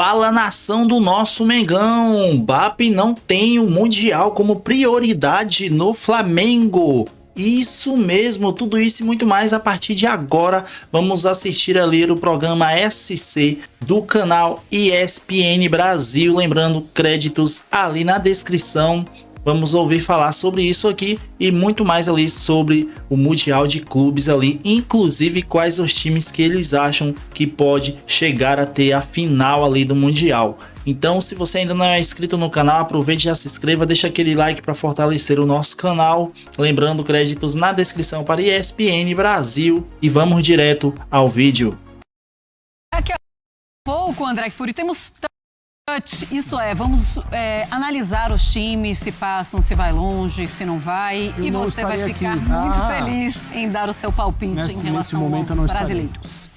Fala, nação do nosso Mengão. Mbappé não tem o Mundial como prioridade no Flamengo. Isso mesmo, tudo isso e muito mais a partir de agora. Vamos assistir ali o programa SC do canal ESPN Brasil. Lembrando, créditos ali na descrição. Vamos ouvir falar sobre isso aqui e muito mais ali sobre o Mundial de Clubes ali, inclusive quais os times que eles acham que pode chegar a ter a final ali do Mundial. Então, se você ainda não é inscrito no canal, aproveite e já se inscreva, deixa aquele like para fortalecer o nosso canal. Lembrando, créditos na descrição para ESPN Brasil e vamos direto ao vídeo. Daqui a pouco, André Fury, temos isso vamos analisar os times, se passam, se vai longe, se não vai. E você vai ficar muito feliz em dar o seu palpite em relação aos brasileiros.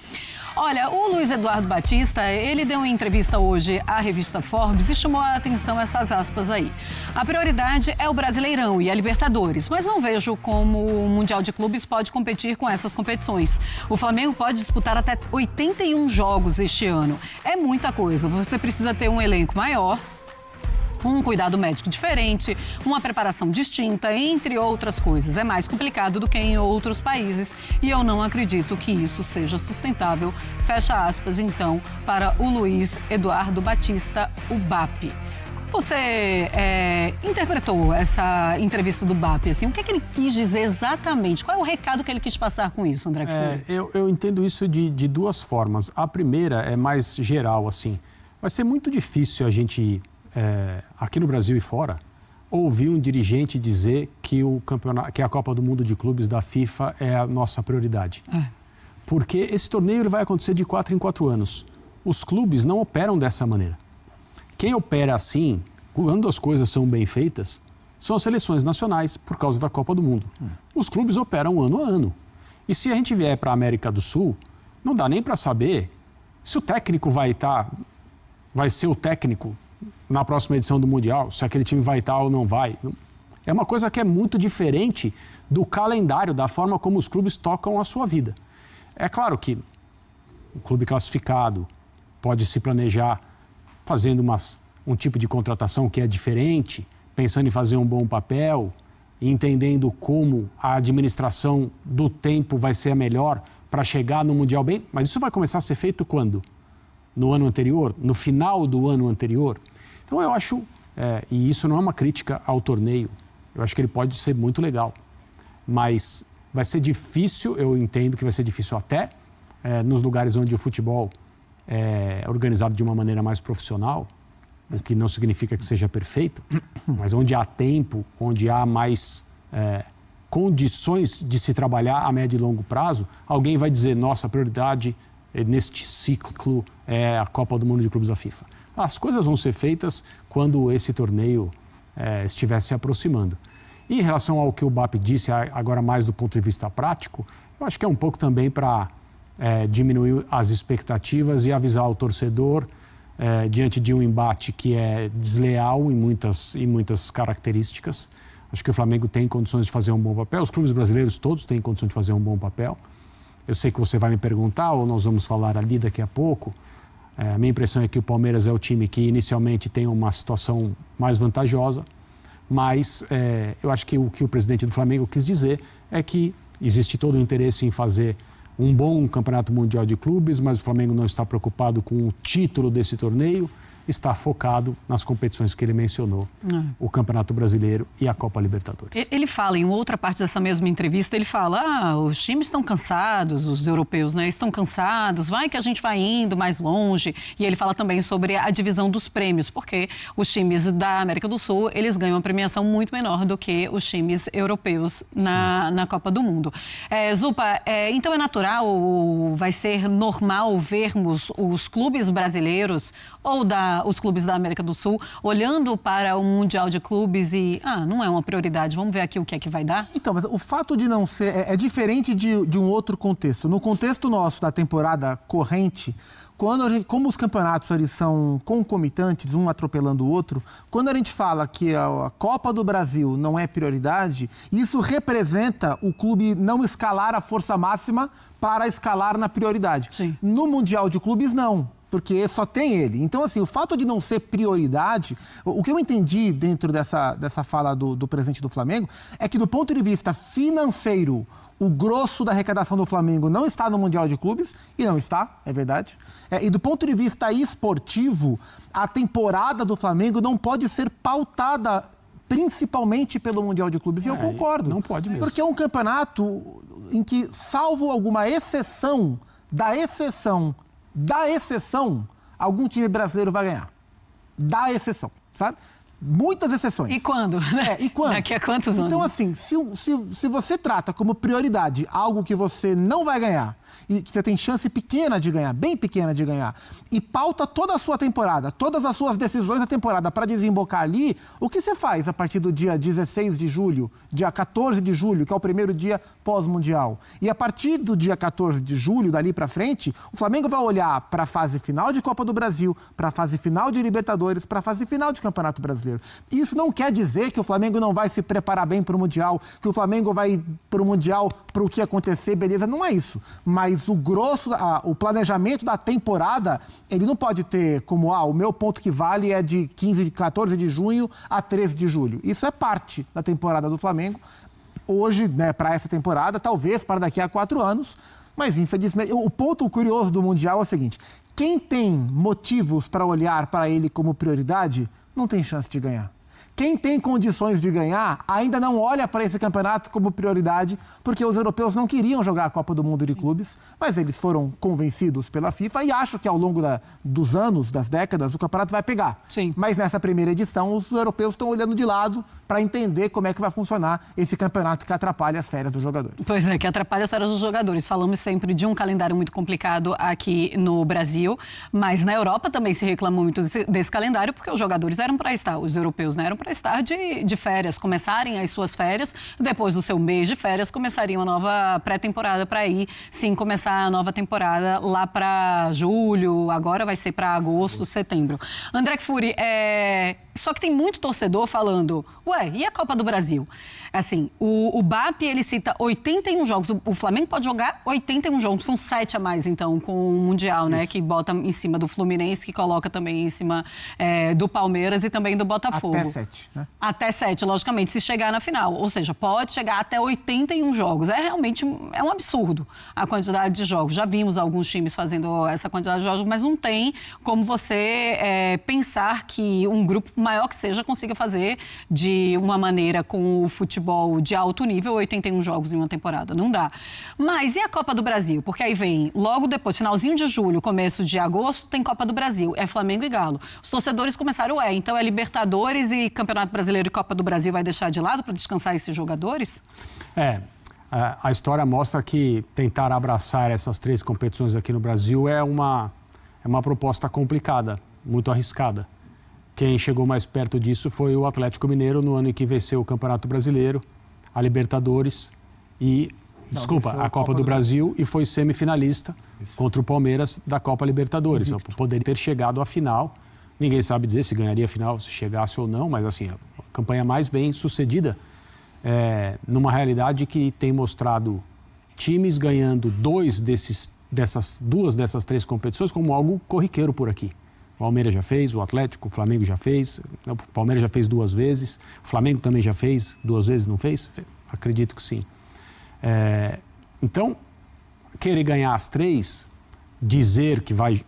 Olha, o Luiz Eduardo Batista, ele deu uma entrevista hoje à revista Forbes e chamou a atenção essas aspas aí. A prioridade é o Brasileirão e a Libertadores, mas não vejo como o Mundial de Clubes pode competir com essas competições. O Flamengo pode disputar até 81 jogos este ano. É muita coisa, você precisa ter um elenco maior, um cuidado médico diferente, uma preparação distinta, entre outras coisas. É mais complicado do que em outros países e eu não acredito que isso seja sustentável. Fecha aspas, então, para o Luiz Eduardo Batista, o BAP. Como você interpretou essa entrevista do BAP? Assim, o que é que ele quis dizer exatamente? Qual é o recado que ele quis passar com isso, André? Eu entendo isso de duas formas. A primeira é mais geral, assim. Vai ser muito difícil a gente... aqui no Brasil e fora, ouvi um dirigente dizer que que a Copa do Mundo de Clubes da FIFA é a nossa prioridade. Porque esse torneio ele vai acontecer de 4 em 4 anos. Os clubes não operam dessa maneira. Quem opera assim, quando as coisas são bem feitas, são as seleções nacionais, por causa da Copa do Mundo. Os clubes operam ano a ano. E se a gente vier para a América do Sul, não dá nem para saber se o técnico vai ser o técnico na próxima edição do Mundial, se aquele time vai estar ou não vai. É uma coisa que é muito diferente do calendário, da forma como os clubes tocam a sua vida. É claro que o clube classificado pode se planejar fazendo um tipo de contratação que é diferente, pensando em fazer um bom papel, entendendo como a administração do tempo vai ser a melhor para chegar no Mundial bem. Mas isso vai começar a ser feito quando? No ano anterior? No final do ano anterior? Então eu acho, e isso não é uma crítica ao torneio, eu acho que ele pode ser muito legal, mas vai ser difícil, eu entendo que vai ser difícil até nos lugares onde o futebol é organizado de uma maneira mais profissional, o que não significa que seja perfeito, mas onde há tempo, onde há mais condições de se trabalhar a médio e longo prazo, alguém vai dizer, nossa, a prioridade neste ciclo é a Copa do Mundo de Clubes da FIFA. As coisas vão ser feitas quando esse torneio estiver se aproximando. E em relação ao que o BAP disse, agora mais do ponto de vista prático, eu acho que é um pouco também para diminuir as expectativas e avisar o torcedor diante de um embate que é desleal em muitas características. Acho que o Flamengo tem condições de fazer um bom papel, os clubes brasileiros todos têm condições de fazer um bom papel. Eu sei que você vai me perguntar, ou nós vamos falar ali daqui a pouco. A minha impressão é que o Palmeiras é o time que inicialmente tem uma situação mais vantajosa, mas eu acho que o que o presidente do Flamengo quis dizer é que existe todo o interesse em fazer um bom campeonato mundial de clubes, mas o Flamengo não está preocupado com o título desse torneio, está focado nas competições que ele mencionou, o Campeonato Brasileiro e a Copa Libertadores. Ele fala, em outra parte dessa mesma entrevista, ele fala, os times estão cansados, os europeus, né, estão cansados, vai que a gente vai indo mais longe. E ele fala também sobre a divisão dos prêmios, porque os times da América do Sul, eles ganham uma premiação muito menor do que os times europeus na Copa do Mundo. Zupa, então é natural, vai ser normal vermos os clubes brasileiros ou os clubes da América do Sul olhando para o Mundial de Clubes e, não é uma prioridade, vamos ver aqui o que é que vai dar? Então, mas o fato de não ser, é diferente de um outro contexto. No contexto nosso da temporada corrente, como os campeonatos eles são concomitantes, um atropelando o outro, quando a gente fala que a Copa do Brasil não é prioridade, isso representa o clube não escalar a força máxima para escalar na prioridade. Sim. No Mundial de Clubes, não. porque só tem ele. Então, assim, o fato de não ser prioridade, o que eu entendi dentro dessa fala do presidente do Flamengo é que, do ponto de vista financeiro, o grosso da arrecadação do Flamengo não está no Mundial de Clubes, e não está, é verdade. E do ponto de vista esportivo, a temporada do Flamengo não pode ser pautada principalmente pelo Mundial de Clubes. E eu concordo. Não pode mesmo. Porque é um campeonato em que, salvo alguma exceção, da exceção, algum time brasileiro vai ganhar. Da exceção, sabe? Muitas exceções. E quando? E quando? Daqui a quantos anos? Então, assim, se você trata como prioridade algo que você não vai ganhar, e que você tem chance pequena de ganhar, bem pequena de ganhar, e pauta toda a sua temporada, todas as suas decisões da temporada para desembocar ali, o que você faz a partir do dia 16 de julho, dia 14 de julho, que é o primeiro dia pós-mundial? E a partir do dia 14 de julho, dali para frente, o Flamengo vai olhar para a fase final de Copa do Brasil, para a fase final de Libertadores, para a fase final de Campeonato Brasileiro. Isso não quer dizer que o Flamengo não vai se preparar bem para o Mundial, que o Flamengo vai para o Mundial para o que acontecer, beleza, não é isso. Mas o grosso, o planejamento da temporada, ele não pode ter como, o meu ponto que vale é de 14 de junho a 13 de julho. Isso é parte da temporada do Flamengo. Hoje, né, para essa temporada, talvez para daqui a 4 anos, mas infelizmente, o ponto curioso do Mundial é o seguinte: quem tem motivos para olhar para ele como prioridade, não tem chance de ganhar. Quem tem condições de ganhar ainda não olha para esse campeonato como prioridade, porque os europeus não queriam jogar a Copa do Mundo de Clubes, mas eles foram convencidos pela FIFA e acho que ao longo dos anos, das décadas, o campeonato vai pegar. Sim. Mas nessa primeira edição, os europeus estão olhando de lado para entender como é que vai funcionar esse campeonato que atrapalha as férias dos jogadores. Pois é, que atrapalha as férias dos jogadores. Falamos sempre de um calendário muito complicado aqui no Brasil, mas na Europa também se reclamou muito desse calendário, porque os jogadores eram para estar, os europeus não eram para estar de férias, começarem as suas férias, depois do seu mês de férias, começariam a nova pré-temporada para aí, sim, começar a nova temporada lá para julho, agora vai ser para agosto, setembro. André Kfouri, só que tem muito torcedor falando, e a Copa do Brasil? Assim, o BAP, ele cita 81 jogos, o Flamengo pode jogar 81 jogos, são 7 a mais, então, com o Mundial, né, que bota em cima do Fluminense, que coloca também em cima do Palmeiras e também do Botafogo. Até 7, né? Até 7, logicamente, se chegar na final. Ou seja, pode chegar até 81 jogos. Realmente um absurdo a quantidade de jogos. Já vimos alguns times fazendo essa quantidade de jogos, mas não tem como você pensar que um grupo maior que seja consiga fazer de uma maneira com o futebol de alto nível 81 jogos em uma temporada. Não dá. Mas e a Copa do Brasil? Porque aí vem, logo depois, finalzinho de julho, começo de agosto, tem Copa do Brasil. É Flamengo e Galo. Os torcedores começaram, então é Libertadores e Campeonato Brasileiro e Copa do Brasil vai deixar de lado para descansar esses jogadores? A história mostra que tentar abraçar essas 3 competições aqui no Brasil é uma proposta complicada, muito arriscada. Quem chegou mais perto disso foi o Atlético Mineiro no ano em que venceu o Campeonato Brasileiro, a Libertadores a Copa do Brasil e foi semifinalista contra o Palmeiras da Copa Libertadores. Poderia ter chegado à final. Ninguém sabe dizer se ganharia a final, se chegasse ou não, mas assim, a campanha mais bem sucedida numa realidade que tem mostrado times ganhando 2 dessas 3 competições como algo corriqueiro por aqui. O Palmeiras já fez, o Atlético, o Flamengo já fez, o Palmeiras já fez 2 vezes, o Flamengo também já fez 2 vezes, não fez? Acredito que sim. Então, querer ganhar as 3, dizer que vai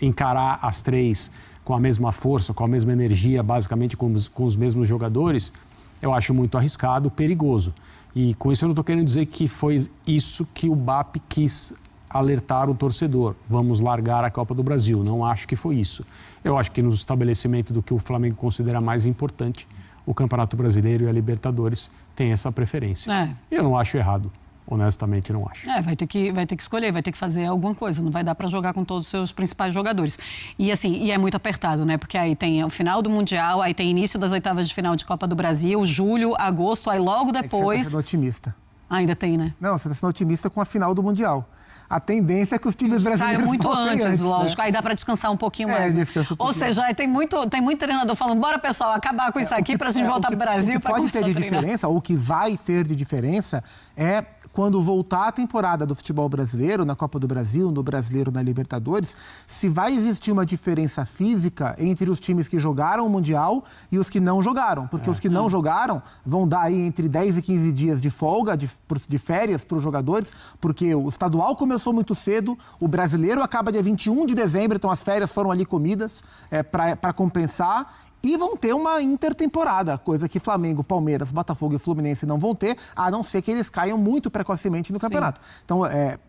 encarar as 3 com a mesma força, com a mesma energia, basicamente com os mesmos jogadores, eu acho muito arriscado, perigoso. E com isso eu não estou querendo dizer que foi isso que o BAP quis alertar o torcedor. Vamos largar a Copa do Brasil. Não acho que foi isso. Eu acho que no estabelecimento do que o Flamengo considera mais importante, o Campeonato Brasileiro e a Libertadores tem essa preferência. E eu não acho errado. Honestamente, não acho. Vai ter que escolher, vai ter que fazer alguma coisa. Não vai dar para jogar com todos os seus principais jogadores. E assim, é muito apertado, né? Porque aí tem o final do Mundial, aí tem início das oitavas de final de Copa do Brasil, julho, agosto, aí logo depois... Você está sendo otimista. Ainda tem, né? Não, você está sendo otimista com a final do Mundial. A tendência é que os times brasileiros saiam muito antes, lógico. Né? Aí dá para descansar um pouquinho mais. Ou seja, aí tem muito treinador falando, bora pessoal, acabar com isso aqui para a gente voltar para o Brasil. O que pode ter de diferença, ou o que vai ter de diferença, é quando voltar a temporada do futebol brasileiro, na Copa do Brasil, no Brasileiro, na Libertadores, se vai existir uma diferença física entre os times que jogaram o Mundial e os que não jogaram. Porque os que não jogaram vão dar aí entre 10 e 15 dias de folga, de férias para os jogadores, porque o estadual começou muito cedo, o brasileiro acaba dia 21 de dezembro, então as férias foram ali comidas para compensar. E vão ter uma intertemporada, coisa que Flamengo, Palmeiras, Botafogo e Fluminense não vão ter, a não ser que eles caiam muito precocemente no campeonato. Então,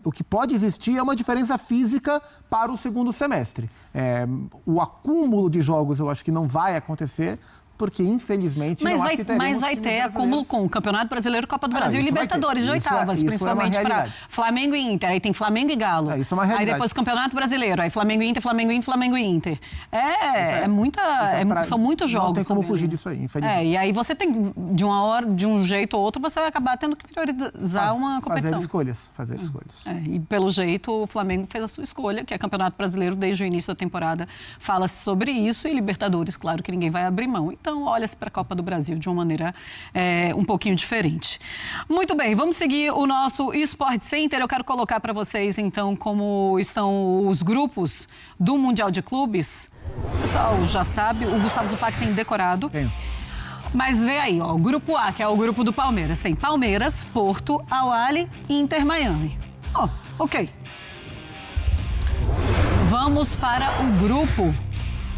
o que pode existir é uma diferença física para o segundo semestre. O acúmulo de jogos eu acho que não vai acontecer, porque infelizmente mas não acho que teremos Mas vai ter acúmulo com o Campeonato Brasileiro, Copa do Brasil e Libertadores de oitavas, principalmente para Flamengo e Inter. Aí tem Flamengo e Galo. Isso é uma realidade. Aí depois o Campeonato Brasileiro, aí Flamengo e Inter, Flamengo e Inter, Flamengo e Inter. São muitos jogos. Não tem como também, fugir né? disso aí, infelizmente. E aí você tem, de um jeito ou outro, você vai acabar tendo que priorizar uma competição. Fazer escolhas. E pelo jeito o Flamengo fez a sua escolha, que é Campeonato Brasileiro, desde o início da temporada fala-se sobre isso, e Libertadores, claro que ninguém vai abrir mão. Então, olha-se para a Copa do Brasil de uma maneira um pouquinho diferente. Muito bem, vamos seguir o nosso Sport Center. Eu quero colocar para vocês, então, como estão os grupos do Mundial de Clubes. O pessoal já sabe, o Gustavo Zupac tem decorado. Mas vê aí, ó, o grupo A, que é o grupo do Palmeiras. Tem Palmeiras, Porto, Al-Ahly e Inter Miami. Ok. Vamos para o grupo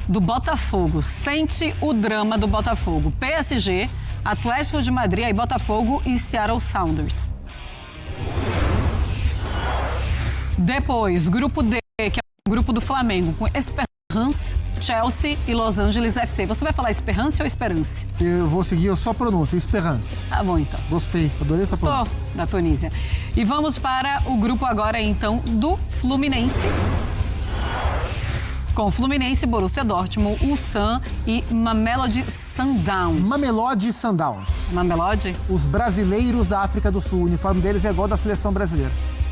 do Botafogo. Sente o drama do Botafogo. PSG, Atlético de Madrid, aí Botafogo e Seattle Sounders. Depois, grupo D, que é o grupo do Flamengo, com Esperance, Chelsea e Los Angeles FC. Você vai falar Esperance ou Esperance? Eu vou seguir só a pronúncia, Esperance. Tá bom, então. Gostei, adorei essa pronúncia. Da Tunísia. E vamos para o grupo agora, então, do Fluminense. Com Fluminense, Borussia Dortmund, Ulsan e Mamelodi Sundowns. Mamelodi Sundowns. Mamelodi? Os brasileiros da África do Sul. O uniforme deles é igual da seleção brasileira.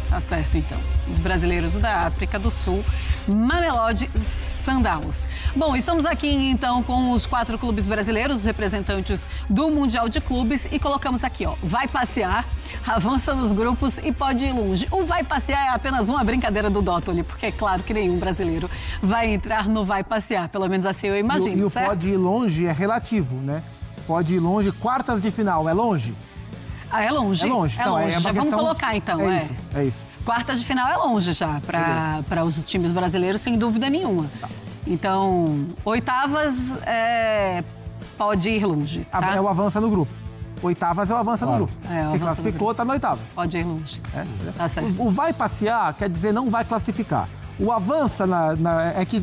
Tá certo, então. Os brasileiros da África do Sul, Mamelodi Sundowns. Bom, estamos aqui, então, com os 4 clubes brasileiros, os representantes do Mundial de Clubes, e colocamos aqui, ó, vai passear, avança nos grupos e pode ir longe. O vai passear é apenas uma brincadeira do Dótoli, porque é claro que nenhum brasileiro vai entrar no vai passear, pelo menos assim eu imagino, E o certo? pode ir longe é relativo, né? Pode ir longe, quartas de final, é longe? É longe. É longe. É então, longe. uma Vamos questão... colocar, então. É isso. Quartas de final é longe já, para os times brasileiros, sem dúvida nenhuma. Tá. Então, oitavas pode ir longe. Tá? É o avança no grupo. Oitavas é o avança no grupo. Se classificou, tá no oitavas. Pode ir longe. Tá certo. O vai passear quer dizer não vai classificar. O avança é que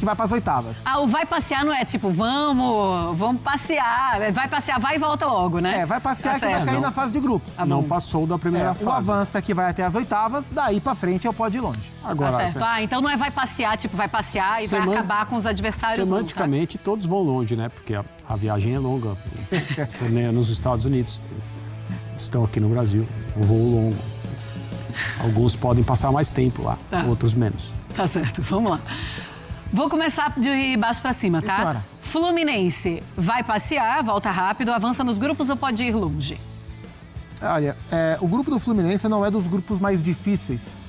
vai para as oitavas. O vai passear não é tipo, vamos passear. Vai passear, vai e volta logo, né? Vai passear que vai cair na fase de grupos. Não passou da primeira fase. O avança que vai até as oitavas, daí para frente eu pode ir longe. Agora, tá certo. Então não é vai passear, tipo, vai passear e vai acabar com os adversários. Semanticamente, todos vão longe, né? Porque a viagem é longa. Nos Estados Unidos, estão aqui no Brasil, um voo longo. Alguns podem passar mais tempo lá, outros menos. Tá certo, vamos lá. Vou começar de baixo para cima, tá? Senhora. Fluminense vai passear, volta rápido, avança nos grupos ou pode ir longe? Olha, o grupo do Fluminense não é dos grupos mais difíceis.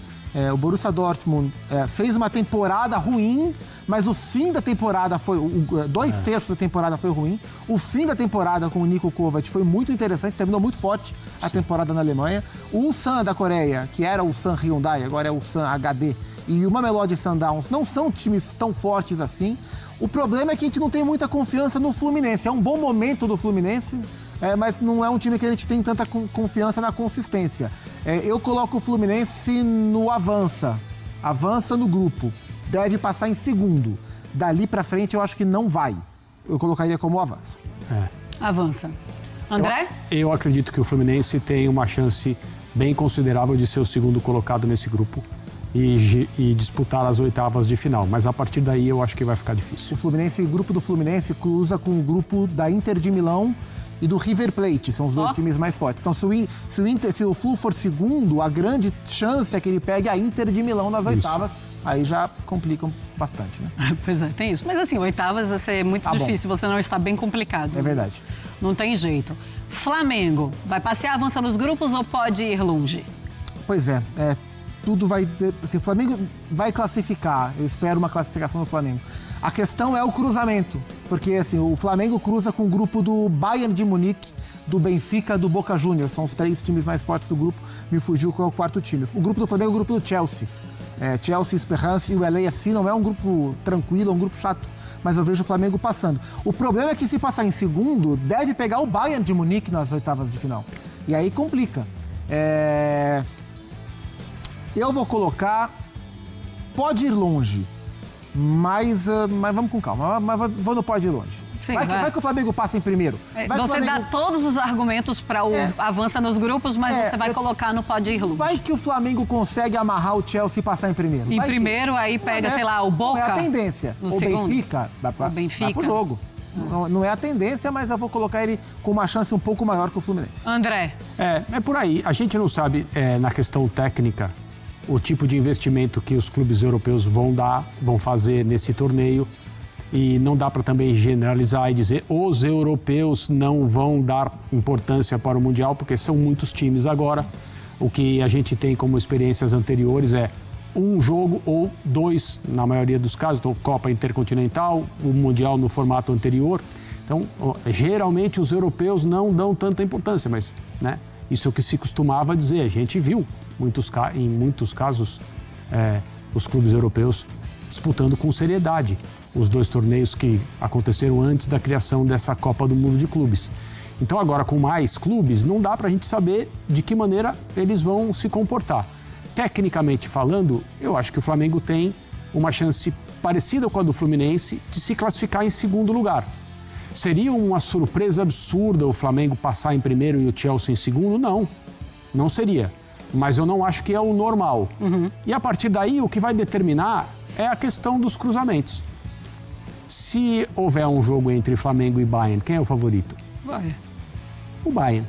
O Borussia Dortmund fez uma temporada ruim, mas o fim da temporada foi... 2/3 da temporada foi ruim. O fim da temporada com o Niko Kovac foi muito interessante, terminou muito forte a temporada na Alemanha. O Ulsan da Coreia, que era o Ulsan Hyundai, agora é o Ulsan HD, e o Mamelodi Sundowns não são times tão fortes assim. O problema é que a gente não tem muita confiança no Fluminense. É um bom momento do Fluminense, mas não é um time que a gente tem tanta confiança na consistência. Eu coloco o Fluminense no avança no grupo, deve passar em segundo. Dali pra frente eu acho que não vai. Eu colocaria como avança. Avança. André? Eu acredito que o Fluminense tem uma chance bem considerável de ser o segundo colocado nesse grupo e disputar as oitavas de final. Mas a partir daí eu acho que vai ficar difícil. O grupo do Fluminense cruza com o grupo da Inter de Milão e do River Plate, são os dois times mais fortes. Então, se o Flu for segundo, a grande chance é que ele pegue a Inter de Milão nas oitavas, aí já complicam bastante, né? Pois é, tem isso. Mas assim, oitavas vai ser muito difícil, você não está bem complicado. É verdade. Não tem jeito. Flamengo, vai passear, avança nos grupos ou pode ir longe? Pois é, tudo vai... Assim, o Flamengo vai classificar, eu espero uma classificação do Flamengo. A questão é o cruzamento, porque assim, o Flamengo cruza com o grupo do Bayern de Munique, do Benfica, do Boca Juniors, são os 3 times mais fortes do grupo, me fugiu qual é o 4º time. O grupo do Flamengo é o grupo do Chelsea. Chelsea, Esperance e o LAFC não é um grupo tranquilo, é um grupo chato, mas eu vejo o Flamengo passando. O problema é que se passar em segundo, deve pegar o Bayern de Munique nas oitavas de final. E aí complica. Eu vou colocar... Pode ir longe, mas vamos com calma. Mas vou no pode ir longe. Sim, vai que o Flamengo passa em primeiro. Você dá todos os argumentos para o avança nos grupos, mas você vai colocar no pode ir longe. Vai que o Flamengo consegue amarrar o Chelsea e passar em primeiro. Em primeiro, aí pega, sei lá, o Boca. Não é a tendência. O Benfica, dá pro jogo. Não é a tendência, mas eu vou colocar ele com uma chance um pouco maior que o Fluminense. André. É por aí. A gente não sabe, na questão técnica, o tipo de investimento que os clubes europeus vão fazer nesse torneio. E não dá para também generalizar e dizer os europeus não vão dar importância para o Mundial, porque são muitos times agora. O que a gente tem como experiências anteriores é um jogo ou 2, na maioria dos casos, então Copa Intercontinental, o Mundial no formato anterior. Então, geralmente os europeus não dão tanta importância, mas né, isso é o que se costumava dizer. A gente viu, em muitos casos, os clubes europeus disputando com seriedade os 2 torneios que aconteceram antes da criação dessa Copa do Mundo de Clubes. Então agora, com mais clubes, não dá para a gente saber de que maneira eles vão se comportar. Tecnicamente falando, eu acho que o Flamengo tem uma chance parecida com a do Fluminense de se classificar em segundo lugar. Seria uma surpresa absurda o Flamengo passar em primeiro e o Chelsea em segundo? Não seria. Mas eu não acho que é o normal. E a partir daí, o que vai determinar é a questão dos cruzamentos. Se houver um jogo entre Flamengo e Bayern, quem é o favorito? Vai. O Bayern.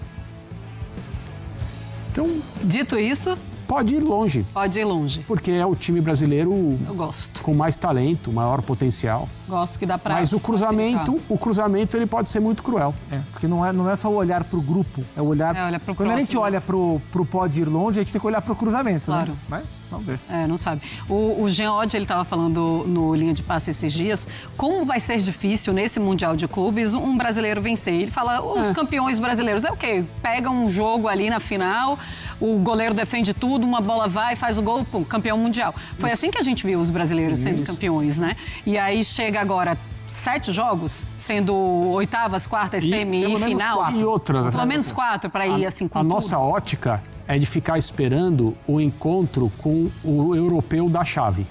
Então... Dito isso... Pode ir longe. Pode ir longe. Porque é o time brasileiro eu gosto. Com mais talento, maior potencial. Gosto que dá pra... Mas o cruzamento ele pode ser muito cruel. Porque não é só o olhar pro grupo, é o olhar... olha pro Quando próximo. A gente olha pro pode ir longe, a gente tem que olhar pro cruzamento, claro. Né? Mas vamos ver. Não sabe. O Jean Oddi, ele estava falando no Linha de Passe esses dias, como vai ser difícil nesse Mundial de Clubes um brasileiro vencer. Ele fala, os campeões brasileiros, é o quê? Pega um jogo ali na final, o goleiro defende tudo, uma bola vai, faz o gol, pum, campeão mundial. Foi assim que a gente viu os brasileiros sendo campeões, né? E aí chega agora 7 jogos, sendo oitavas, quartas, semi e final. E outra. Pelo menos 4 para ir assim com a tudo. Nossa ótica é de ficar esperando o encontro com o europeu da chave.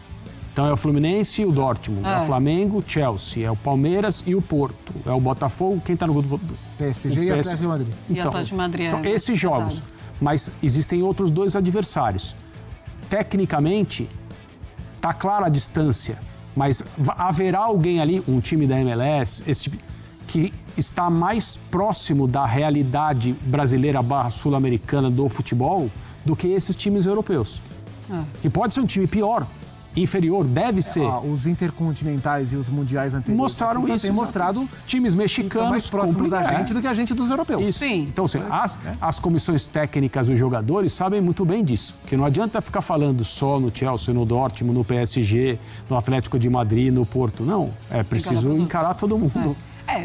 Então é o Fluminense e o Dortmund, é o Flamengo, o Chelsea, é o Palmeiras e o Porto, é o Botafogo, quem está no grupo do PSG e Atlético de Madrid. E Atlético de Madrid, são esses jogos. Mas existem outros 2 adversários. Tecnicamente, está clara a distância, mas haverá alguém ali, um time da MLS, que está mais próximo da realidade brasileira / sul-americana do futebol do que esses times europeus. Que pode ser um time pior, inferior, deve ser. Os intercontinentais e os mundiais anteriores mostraram isso. Tem mostrado times mexicanos mais próximos da gente do que a gente dos europeus. Isso. Sim. Então, assim, as comissões técnicas dos jogadores sabem muito bem disso, que não adianta ficar falando só no Chelsea, no Dortmund, no PSG, no Atlético de Madrid, no Porto. Não, é preciso encarar todo mundo.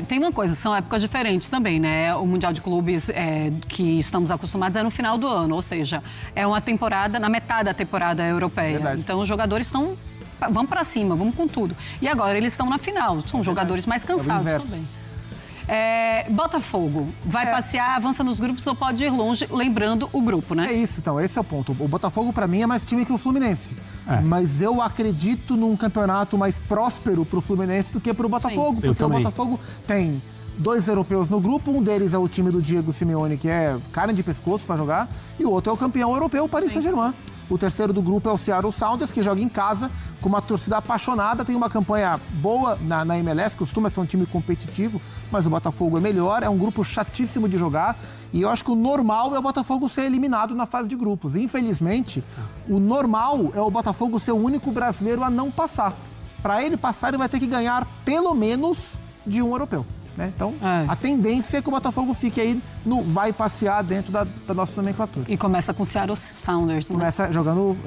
Tem uma coisa, são épocas diferentes também, né? O Mundial de Clubes que estamos acostumados é no final do ano, ou seja, é uma temporada, na metade da temporada europeia. Verdade. Então os jogadores vão para cima, vamos com tudo. E agora eles estão na final, são jogadores mais cansados também. Botafogo, vai passear, avança nos grupos ou pode ir longe, lembrando o grupo, né? É isso, então, esse é o ponto. O Botafogo, para mim, é mais time que o Fluminense. Mas eu acredito num campeonato mais próspero pro Fluminense do que pro Botafogo. Porque o Botafogo tem 2 europeus no grupo, um deles é o time do Diego Simeone, que é carne de pescoço para jogar, e o outro é o campeão europeu, o Paris Saint-Germain. O terceiro do grupo é o Seattle Sounders, que joga em casa, com uma torcida apaixonada, tem uma campanha boa na MLS, costuma ser um time competitivo, mas o Botafogo é melhor, é um grupo chatíssimo de jogar, e eu acho que o normal é o Botafogo ser eliminado na fase de grupos. Infelizmente, o normal é o Botafogo ser o único brasileiro a não passar. Para ele passar, ele vai ter que ganhar pelo menos de um europeu. Né? Então, a tendência é que o Botafogo fique aí, vai passear dentro da nossa nomenclatura. E começa com o Seattle Sounders, né? Começa jogando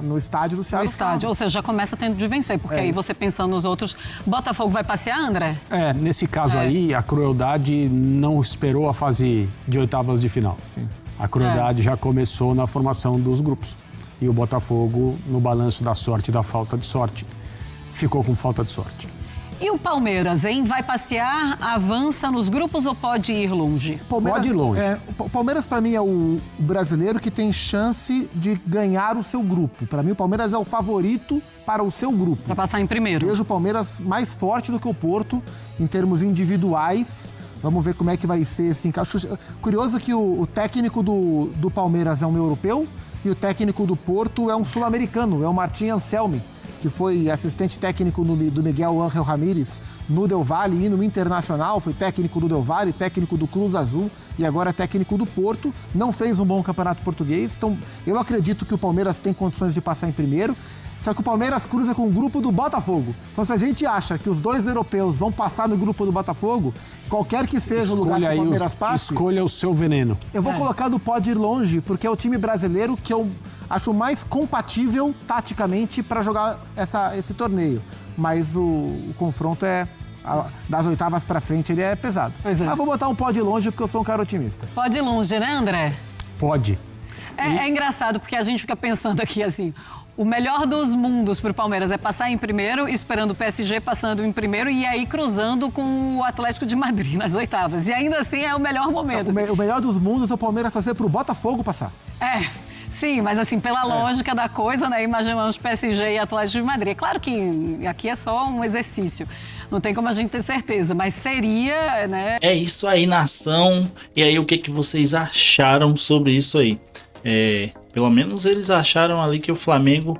no estádio do Seattle Sounders. Ou seja, já começa tendo de vencer, porque aí você pensando nos outros, Botafogo vai passear, André? Nesse caso aí, a crueldade não esperou a fase de oitavas de final. Sim. A crueldade já começou na formação dos grupos. E o Botafogo, no balanço da sorte e da falta de sorte, ficou com falta de sorte. E o Palmeiras, hein? Vai passear, avança nos grupos ou pode ir longe? Pode ir longe. O Palmeiras, para mim, é o brasileiro que tem chance de ganhar o seu grupo. Para mim, o Palmeiras é o favorito para o seu grupo. Para passar em primeiro. Vejo o Palmeiras mais forte do que o Porto, em termos individuais. Vamos ver como é que vai ser esse encaixe. Curioso que o técnico do Palmeiras é um europeu e o técnico do Porto é um sul-americano, é o Martin Anselmi, que foi assistente técnico do Miguel Ángel Ramírez no Del Valle e no Internacional, foi técnico do Del Valle, técnico do Cruz Azul e agora é técnico do Porto. Não fez um bom campeonato português, então eu acredito que o Palmeiras tem condições de passar em primeiro, só que o Palmeiras cruza com o grupo do Botafogo. Então se a gente acha que os dois europeus vão passar no grupo do Botafogo, qualquer que seja o lugar que o Palmeiras passe... Escolha o seu veneno. Eu vou colocar do pode ir longe, porque é o time brasileiro que eu acho mais compatível taticamente para jogar esse torneio. Mas o confronto das oitavas para frente, ele é pesado. Pois é. Mas vou botar um pode ir longe porque eu sou um cara otimista. Pode ir longe, né, André? Pode. É engraçado porque a gente fica pensando aqui assim, o melhor dos mundos para o Palmeiras é passar em primeiro, esperando o PSG passando em primeiro e aí cruzando com o Atlético de Madrid nas oitavas. E ainda assim é o melhor momento. O melhor dos mundos é o Palmeiras torcer para o Botafogo passar. Sim, mas assim, pela lógica da coisa, né, imaginamos PSG e Atlético de Madrid. É claro que aqui é só um exercício, não tem como a gente ter certeza, mas seria, né? É isso aí, nação. E aí, o que vocês acharam sobre isso aí? Pelo menos eles acharam ali que o Flamengo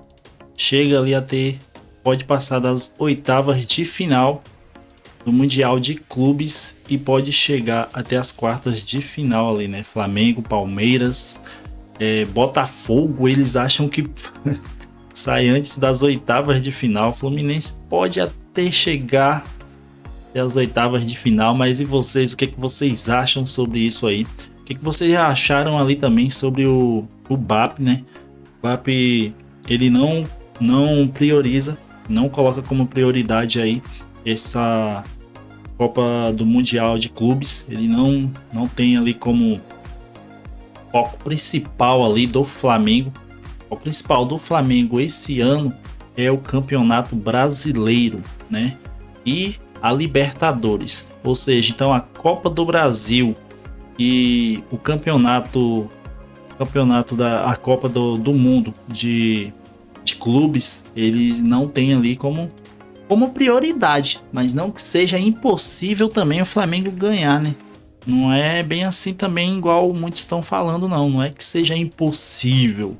chega ali pode passar das oitavas de final do Mundial de Clubes e pode chegar até as quartas de final ali, né? Flamengo, Palmeiras, Botafogo, eles acham que sai antes das oitavas de final. Fluminense pode até chegar até as oitavas de final, mas e vocês? O que vocês acham sobre isso aí? O que vocês acharam ali também sobre o BAP, né? O BAP, ele não prioriza, não coloca como prioridade aí essa Copa do Mundial de Clubes. Ele não tem ali como foco principal ali do Flamengo. O principal do Flamengo esse ano é o Campeonato Brasileiro, né? E a Libertadores. Ou seja, então a Copa do Brasil e o campeonato a Copa do Mundo de clubes, eles não têm ali como prioridade, mas não que seja impossível também o Flamengo ganhar, né? Não é bem assim também, igual muitos estão falando, não é que seja impossível,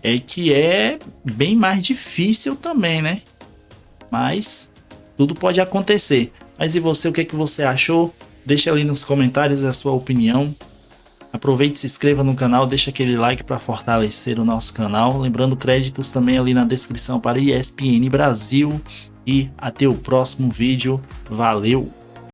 é que é bem mais difícil também, né? Mas tudo pode acontecer. Mas e você, o que você achou? Deixa ali nos comentários a sua opinião. Aproveite e se inscreva no canal, deixa aquele like para fortalecer o nosso canal. Lembrando, créditos também ali na descrição para ESPN Brasil. E até o próximo vídeo. Valeu!